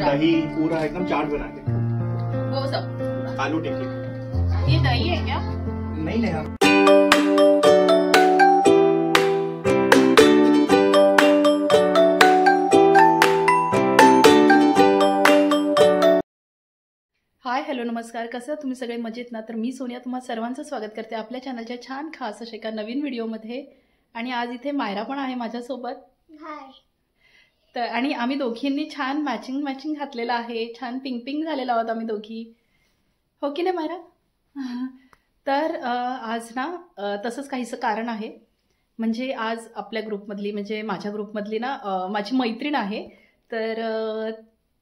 दही पूरा एकदम चाट बना के वो सब आलू टिक्की। ये दही है क्या? नहीं नहीं। हाय हॅलो नमस्कार, कसं तुम्ही सगळे मजेत ना? तर मी सोनिया तुम्हा सर्वांचं स्वागत करते आपल्या चॅनलच्या छान खास अशा एका नवीन व्हिडिओमध्ये। आणि आज इथे मायरा पण आहे माझ्यासोबत। हाय। तर आणि आम्ही दोघींनी छान मॅचिंग घातलेलं आहे, छान पिंक झालेला आहोत आम्ही दोघी, हो की नाही मायरा? तर आज ना तसंच काहीसं कारण आहे, म्हणजे आज आपल्या ग्रुपमधली म्हणजे माझ्या ग्रुपमधली ना माझी मैत्रीण आहे, तर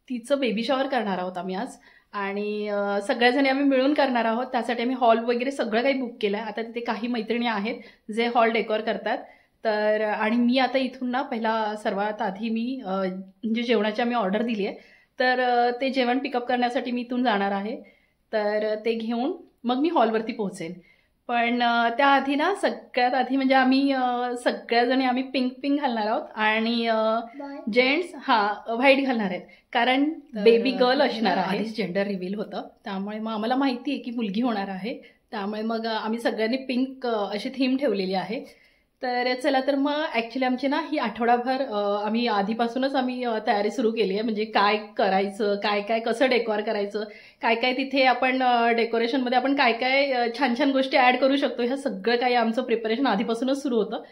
तिचं बेबी शॉवर करणार आहोत आम्ही आज। आणि सगळ्याजणी आम्ही मिळून करणार आहोत, त्यासाठी आम्ही हॉल वगैरे सगळं काही बुक केलं आहे। आता तिथे काही मैत्रिणी आहेत जे हॉल डेकोर करतात, तर आणि मी आता इथून ना पहिला सर्वात आधी मी म्हणजे जेवणाची आम्ही ऑर्डर दिली आहे, तर ते जेवण पिकअप करण्यासाठी मी इथून जाणार आहे। तर ते घेऊन मग मी हॉलवरती पोहोचेन। पण त्याआधी ना सगळ्यात आधी म्हणजे आम्ही सगळ्याजणी आम्ही पिंक घालणार आहोत आणि जेंट्स व्हाईट घालणार आहेत, कारण बेबी गर्ल असणार आहे। आधीच जेंडर रिव्हील होतं, त्यामुळे मग आम्हाला माहिती आहे की मुलगी होणार आहे, त्यामुळे मग आम्ही सगळ्यांनी पिंक अशी थीम ठेवलेली आहे। तर चला, तर मग ॲक्च्युली आमची ना ही आठवडाभर आम्ही आधीपासूनच आम्ही तयारी सुरू केली आहे, म्हणजे काय करायचं, काय कसं डेकोर करायचं, काय तिथे आपण डेकोरेशनमध्ये आपण काय छान गोष्टी ॲड करू शकतो, ह्या सगळं काही आमचं प्रिपरेशन आधीपासूनच सुरू होतं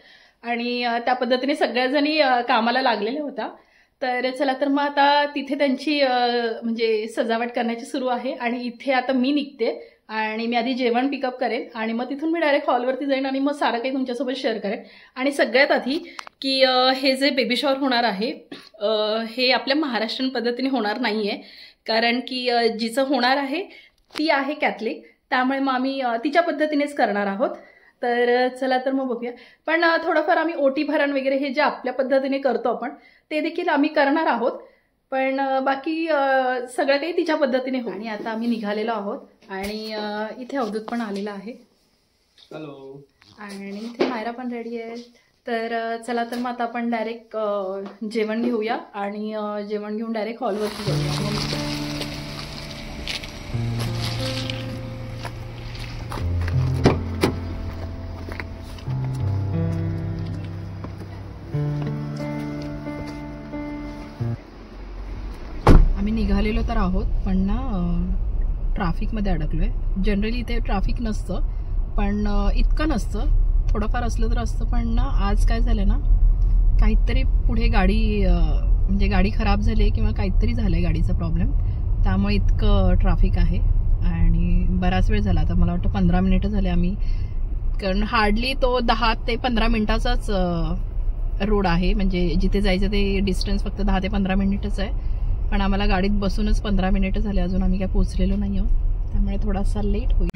आणि त्या पद्धतीने सगळ्याजणी कामाला लागलेल्या होत्या। तर चला, तर मग आता तिथे त्यांची म्हणजे सजावट करण्याची सुरू आहे आणि इथे आता मी निघते आणि मी आधी जेवण पिकअप करेन आणि मग तिथून मी डायरेक्ट हॉलवरती जाईन आणि मग सारं काही तुमच्यासोबत शेअर करेन। आणि सगळ्यात आधी की हे जे बेबी शॉवर होणार आहे हे आपल्या महाराष्ट्रीयन पद्धतीने होणार नाही आहे, कारण की जिचं होणार आहे ती आहे कॅथलिक, त्यामुळे मग आम्ही तिच्या पद्धतीनेच करणार आहोत। तर चला, तर मग बघूया। पण थोडंफार आम्ही ओटी भरण वगैरे हे जे आपल्या पद्धतीने करतो आपण ते देखील आम्ही करणार आहोत, पण बाकी सगळं काही तिच्या पद्धतीने हो। आणि आता आम्ही निघालेलो आहोत आणि इथे अवधूत पण आलेला आहे, हॅलो, आणि इथे मायरा पण रेडी आहे। तर चला, तर मग आता आपण डायरेक्ट जेवण घेऊया आणि जेवण घेऊन डायरेक्ट हॉलवरती जाऊया। आम्ही निघालेलो तर आहोत, पण ना ट्रॅफिकमध्ये अडकलो आहे। जनरली इथे ट्रॅफिक नसतं, पण इतकं नसतं, थोडंफार असलं तर असतं, पण ना आज काय झालं ना, काहीतरी पुढे गाडी म्हणजे गाडी खराब झाली आहे किंवा काहीतरी झालं आहे गाडीचा प्रॉब्लेम, त्यामुळे इतकं ट्रॅफिक आहे। आणि बराच वेळ झाला, आता मला वाटतं 15 मिनिटं झाले आम्ही, कारण हार्डली तो 10 ते 15 मिनिटाचाच रोड आहे, म्हणजे जिथे जायचं ते डिस्टन्स फक्त 10 ते 15 मिनिटच आहे, पण आम्हाला गाडीत बसूनच 15 मिनिटं झाले, अजून आम्ही काय पोहोचलेलो नाही आहोत, त्यामुळे थोडासा लेट होईल।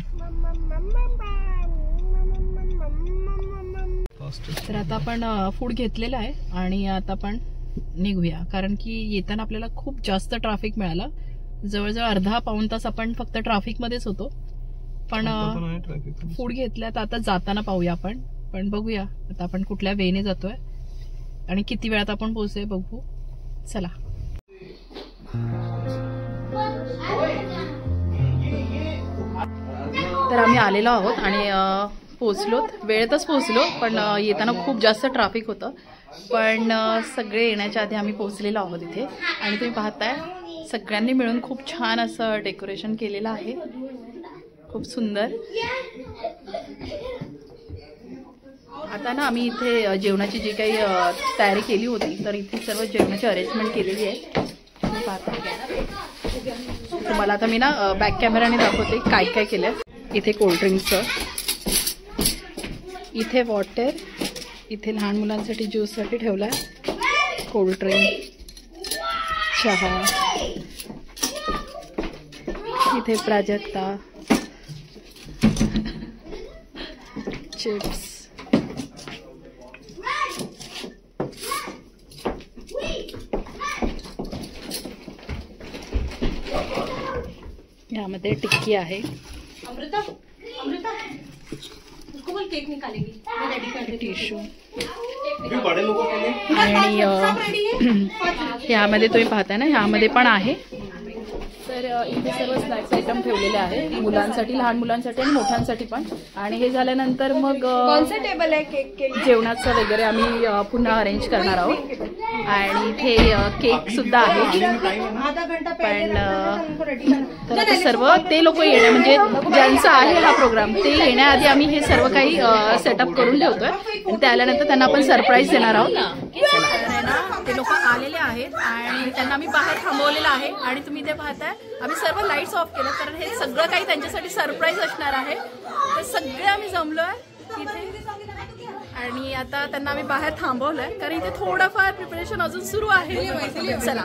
तर आता आपण फूड घेतलेलं आहे आणि आता आपण निघूया, कारण की येताना आपल्याला खूप जास्त ट्रॅफिक मिळालं, जवळजवळ अर्धा पाऊण तास आपण फक्त ट्रॅफिकमध्येच होतो, पण फूड घेतल्यात। आता जाताना पाहूया आपण, पण बघूया आता आपण कुठल्या वेने जातोय आणि किती वेळात आपण पोहोचूया बघू। चला, तर आम्ही आलेलो आहोत आणि पोचलो, वेळेतच पोचलो, पण येताना खूप जास्त ट्रॅफिक होतं, पण सगळे येण्याच्या आधी आम्ही पोचलेलो आहोत इथे। आणि तुम्ही पाहताय सगळ्यांनी मिळून खूप छान असं डेकोरेशन केलेलं आहे, खूप सुंदर। आता ना आम्ही इथे जेवणाची जी काही तयारी केली होती, तर इथे सर्व जेवणाची अरेंजमेंट केलेली आहे। तुम्हाला आता मी ना बॅक कॅमेराने दाखवते काय काय केलंय। इथे कोल्ड्रिंक्सचं, इथे वॉटर, इथे लहान मुलांसाठी ज्यूससाठी ठेवलाय, कोल्ड्रिंक, चहा, इथे प्राजक्ता, चिप्स, यामध्ये टिक्की आहे, अमृता उसको बोल केक निकालेगी, मैं रेडी कर देती हूँ। टिश्यू, बड़े लोगों के लिए। आणि ह्यामध्ये तुम्ही पाहताय ना, ह्यामध्ये पण आहे. तर इथे सर्व स्नॅक्स आयटम ठेवलेले आहे मुलांसाठी, लहान मुलांसाठी आणि मोठ्यांसाठी पण. आणि हे झाल्यानंतर मग टेबल आहे केक के जेवणाचं वगैरे आम्ही पुन्हा अरेंज करणार आहोत. आणि इथे केक सुद्धा आहे. पण तर आता सर्व ते लोक येण्या म्हणजे ज्यांचा आहे हा प्रोग्राम ते येण्याआधी आम्ही हे सर्व काही सेटअप करून ठेवतोय. आणि ते आल्यानंतर त्यांना आपण सरप्राईज देणार आहोत. ते लोक आलेले आहेत आणि त्यांना आम्ही बाहेर थांबवलेलं आहे. आणि तुम्ही ते पाहताय आम्ही सर्व लाईट्स ऑफ केलं, कारण हे सगळं काही त्यांच्यासाठी सरप्राईज असणार आहे. तर सगळे आम्ही जमलोय तिथे आणि आता त्यांना आम्ही बाहेर थांबवलंय, कारण इथे थोडंफार प्रिपरेशन अजून सुरू आहे. चला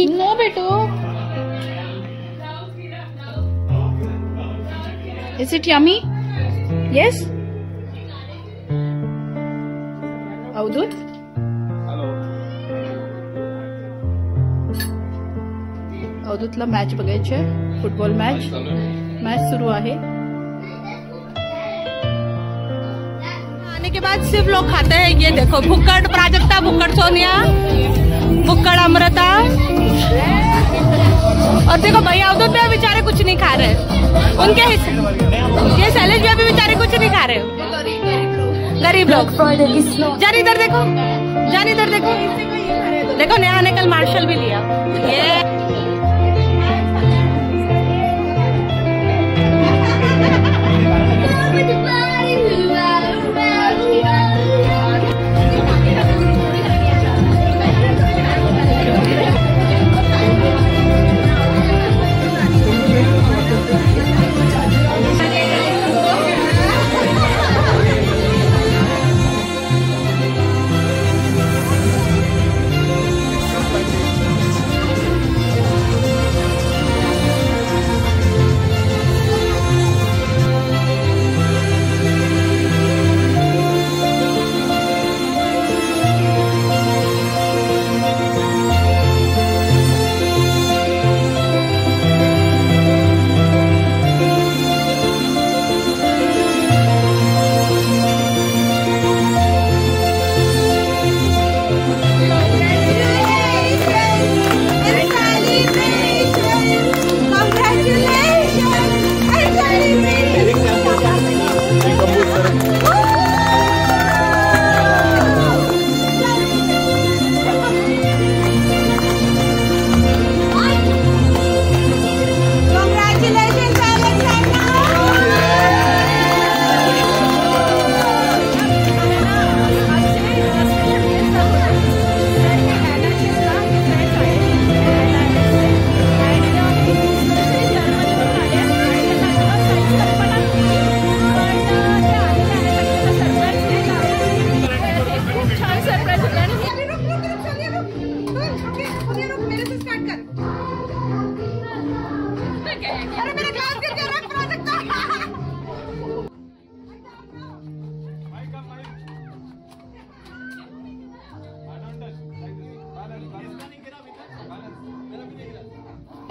नो बेटो. Is it yummy? Yes? Avdhoot अवधूतला मॅच बघायची आहे, फुटबॉल मॅच सुरू आहे. आने के बाद सिर्फ लोग खाते हैं ये देखो, भुक्कड़ प्राजक्ता, भुक्कड़ सोनिया, भुक्कड़ अमृता. और देखो भैया अवधूत भी बेचारे कुछ नहीं खा रहे, उनके ये शैलेश भी अभी बेचारे कुछ नहीं खा रहे, गरीब लोग. जान इधर देखो, जान इधर देखो, देखो नया ने कल मार्शल भी लिया. ये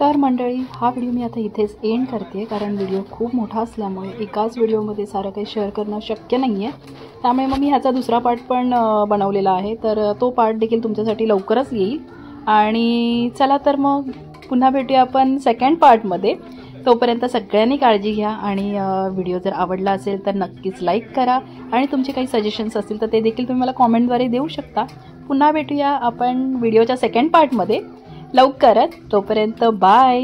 तर मंडळी, हा व्हिडिओ मी आता इथेच एंड करते, कारण व्हिडिओ खूप मोठा असल्यामुळे एकाच व्हिडिओमध्ये सारं काही शेअर करणं शक्य नाही आहे. त्यामुळे मग मी ह्याचा दुसरा पार्ट पण बनवलेला आहे, तर तो पार्ट देखील तुमच्यासाठी लवकरच येईल. आणि चला तर मग पुन्हा भेटूया आपण सेकंड पार्टमध्ये. तोपर्यंत सगळ्यांनी काळजी घ्या आणि व्हिडिओ जर आवडला असेल तर नक्कीच लाईक करा आणि तुमचे काही सजेशन्स असतील तर ते देखील तुम्ही मला कॉमेंटद्वारे देऊ शकता. पुन्हा भेटूया आपण व्हिडिओच्या सेकंड पार्टमध्ये लवकरच. तोपर्यंत बाय.